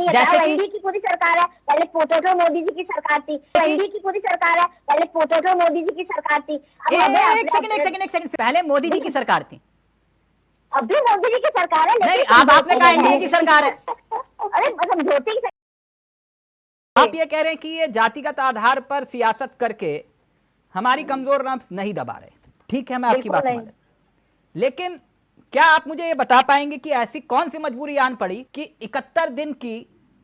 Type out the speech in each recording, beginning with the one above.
नहीं है। जैसे कि एनडीए की पूरी सरकार है, पहले पोटैटो मोदी जी की सरकार थी। एनडीए की पूरी सरकार है, पहले पोटैटो मोदी जी की सरकार थी। एक सेकंड, पहले मोदी जी की सरकार थी, अब भी मोदी जी की सरकार है। नहीं, अब आपने कहा एनडीए की सरकार है। अरे समझौते की। आप ये कह रहे हैं कि ये जातिगत आधार पर सियासत करके हमारी कमजोर नब्ज नहीं दबा रहे। ठीक है, मैं आपकी बात मान लेता, लेकिन क्या आप मुझे ये बता पाएंगे कि ऐसी कौन सी मजबूरी आन पड़ी कि 71 दिन की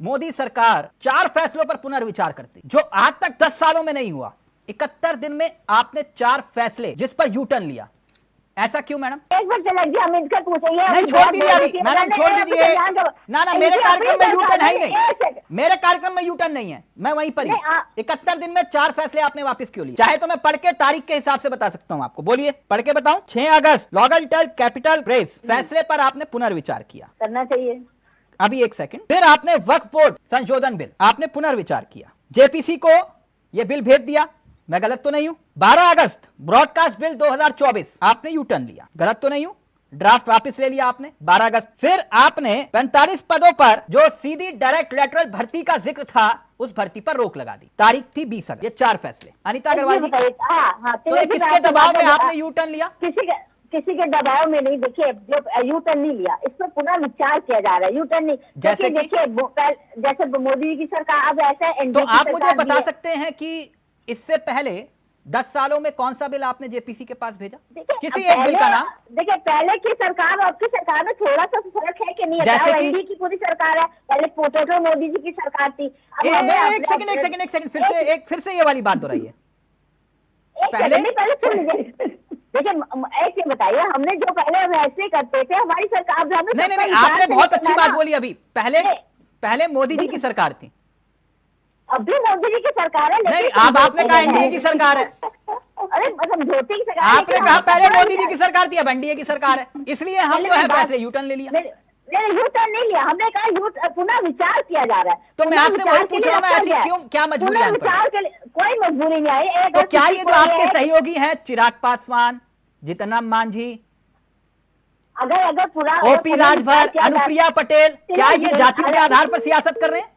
मोदी सरकार 4 फैसलों पर पुनर्विचार करती, जो आज तक 10 सालों में नहीं हुआ। 71 दिन में आपने 4 फैसले जिस पर यू टर्न लिया, ऐसा क्यों मैडम? एक बार चला जी, हम इनका पूछेंगे। नहीं, छोड़ दीजिए अभी मैडम, छोड़ दीजिए। ना मेरे कार्यक्रम में यूटर्न है ही नहीं, मेरे कार्यक्रम में यूटर्न नहीं है, मैं वहीं पर ही। 71 दिन में 4 फैसले आपने वापस क्यों लिए? चाहे तो मैं पढ़ के तारीख के हिसाब से बता सकता हूं आपको, बोलिए, पढ़ के बताऊं। 6 अगस्त लॉगलटेल कैपिटल प्रेस फैसले पर आपने पुनर्विचार किया, करना चाहिए। अभी एक सेकंड। फिर आपने वक्फ बोर्ड संशोधन बिल आपने पुनर्विचार किया, जेपीसी को यह बिल भेज दिया, मैं गलत तो नहीं हूं। 12 अगस्त ब्रॉडकास्ट बिल 2024 आपने यू टर्न लिया, गलत तो नहीं हूं, ड्राफ्ट वापस ले लिया आपने 12 अगस्त। फिर आपने 45 पदों पर जो सीधी डायरेक्ट लेटरल भर्ती का जिक्र था, उस भर्ती पर रोक लगा दी, तारीख थी 20 अगस्त। ये 4 फैसले अनिता अग्रवाल जी, तो ये किसके दबाव में आपने यू टर्न लिया? किसी के दबाव में नहीं। देखिए, जो यू टर्न नहीं लिया, इस पर पुनः विचार किया जा रहा है। यू टर्न नहीं, जैसे देखिए जैसे मोदी जी की सरकार, अब ऐसा तो आप मुझे बता सकते हैं कि इससे पहले 10 सालों में कौन सा बिल आपने जेपीसी के पास भेजा? किसी एक बिल का नाम। देखिए, पहले की सरकार और अब की सरकार में थोड़ा सा फर्क है कि नहीं? जैसे कि एनडीए की पूरी सरकार है, पहले पोटैटो मोदी जी की सरकार थी। एक सेकंड, फिर से ये वाली बात दोहराइए। पहले सुन लीजिए, देखिए एक चीज बताइए, हमने जो पहले हम ऐसे करते थे, हमारी सरकार नहीं, आपने बहुत अच्छी बात बोली अभी। पहले मोदी जी की सरकार थी, अब भी मोदी जी की सरकार है। नहीं, अब आपने कहा एनडीए की सरकार है। अरे समझौते की सरकार, आपने कहा पहले मोदी जी की सरकार थी, अब एनडीए की सरकार है, इसलिए हम जो है फैसले यू टर्न ले लिया। नहीं, यू टर्न नहीं लिया, हमने कहा पुनः विचार किया जा रहा है। तो मैं आपसे वही पूछ रहा हूँ, ऐसी क्यों, क्या मजबूरी आन पड़ी? कोई मजबूरी नहीं आई। तो क्या ये जो आपके सहयोगी हैं, चिराग पासवान, जीतन राम मांझी, अगर पूरा ओपी राजभर, अनुप्रिया पटेल, क्या ये जातियों के आधार पर सियासत कर रहे हैं?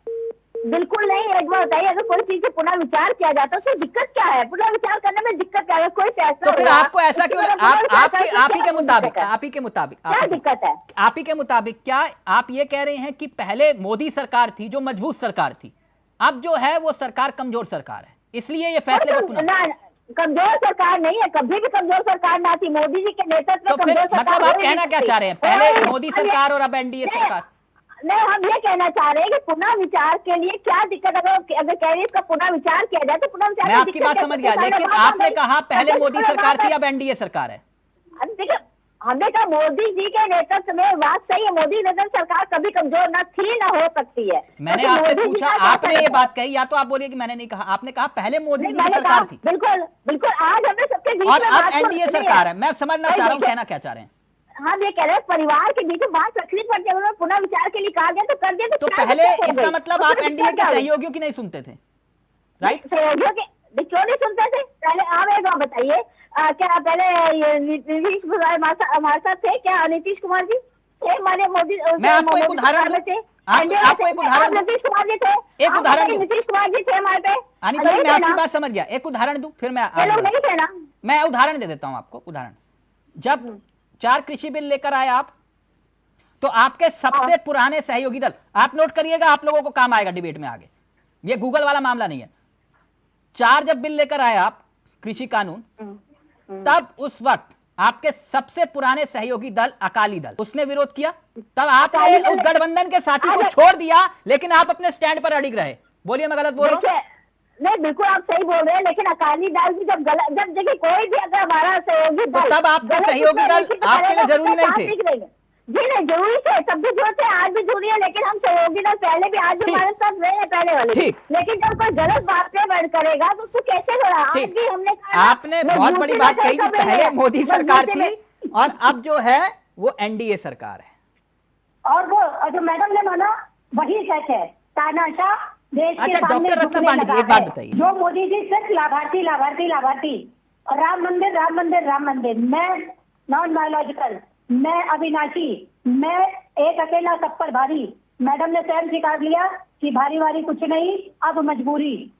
बिल्कुल नहीं। एक बार बताइए, अगर कोई चीज से पुनः विचार किया जाता है तो दिक्कत क्या है? पुनः विचार करने में दिक्कत क्या है? कोई फैसला, तो फिर आपको ऐसा क्यों? आप ही के मुताबिक क्या दिक्कत है? आप ही के मुताबिक क्या आप ये कह रहे हैं कि पहले मोदी सरकार थी जो मजबूत सरकार थी, अब जो है वो सरकार कमजोर सरकार है, इसलिए ये फैसले पर पुनः? कमजोर सरकार नहीं है, कभी भी कमजोर सरकार ना थी। मोदी जी के नेतृत्व में तो फिर मतलब आप कहना क्या चाह रहे हैं, पहले मोदी सरकार और अब एनडीए सरकार? नहीं, हम ये कहना चाह रहे हैं कि पुनः विचार के लिए क्या दिक्कत? अगर कह रही है इसका पुनः विचार किया जाए तो पुनः विचार। मैं आपकी बात समझ गया, लेकिन आपने कहा पहले मोदी सरकार थी, अब एनडीए सरकार है। देखिए, हमने कहा मोदी जी के नेतृत्व में, बात सही है, मोदी नेतृत्व सरकार कभी कमजोर न थी, न हो सकती है। मैंने आपसे पूछा, आपने ये बात कही, या तो आप बोलिए कि मैंने नहीं कहा, आपने कहा पहले मोदी जी की सरकार थी। बिल्कुल बिल्कुल, आज हमने सबके बीच और अब एनडीए सरकार है। मैं समझना चाह रहा हूँ, कहना क्या चाह रहे हैं? हम ये कह रहे हैं परिवार के बीच बात रखनी पड़ती है, उन्होंने पुनः विचार के लिए कहा गया तो कर दिया। तो पहले इसका मतलब आप एनडीए के सहयोगियों की नहीं सुनते थे, राइट? सहयोगियों के क्यों नहीं सुनते थे? पहले आप एक बात बताइए, क्या पहले नीतीश कुमार हमारे साथ थे? क्या नीतीश कुमार जी थे हमारे मोदी? मैं आपको एक उदाहरण दूं, आपको एक उदाहरण, नीतीश कुमार जी थे, एक उदाहरण दूं, नीतीश कुमार जी थे हमारे पे। अनिता जी, मैं आपकी बात समझ गया, एक उदाहरण दूं, फिर नहीं थे ना। मैं उदाहरण दे देता हूं आपको। उदाहरण, जब 4 कृषि बिल लेकर आए आप, तो आपके सबसे पुराने सहयोगी दल, आप नोट करिएगा, आप लोगों को काम आएगा डिबेट में आगे, ये गूगल वाला मामला नहीं है। 4 जब बिल लेकर आए आप कृषि कानून, तब उस वक्त आपके सबसे पुराने सहयोगी दल अकाली दल, उसने विरोध किया, तब आपने उस गठबंधन के साथी को छोड़ दिया, लेकिन आप अपने स्टैंड पर अड़िग रहे। बोलिए, मैं गलत बोल रहा हूं? नहीं, बिल्कुल आप सही बोल रहे हैं, लेकिन अकाली दल भी जब देखिए कोई भी अगर हमारा सहयोगी दल, तो तब आपके सहयोगी दल आपके लिए जरूरी नहीं थे? जी नहीं, जरूरी थे, तब भी जरूरत है, आज भी जरूरी है, लेकिन हम सहयोगी दल पहले भी, आज भी हमारे साथ रहे हैं पहले वाले। लेकिन जब कोई गलत बातें करेगा तो उसको कैसे होगा? आज भी हमने कहा, आपने बहुत बड़ी बात कही कि पहले मोदी सरकार थी और अब जो है वो एनडीए सरकार है। और वो जो मैडम ने माना वही सच है, तानाशाह देश के अच्छा, डॉक्टर रत्न पांडे जी, एक बात बताइए, जो मोदी जी सिर्फ लाभार्थी लाभार्थी लाभार्थी और राम मंदिर राम मंदिर राम मंदिर, मैं नॉन बायोलॉजिकल, मैं अविनाशी, मैं एक अकेला सब पर भारी, मैडम ने स्वयं स्वीकार लिया कि भारी भारी कुछ नहीं, अब मजबूरी।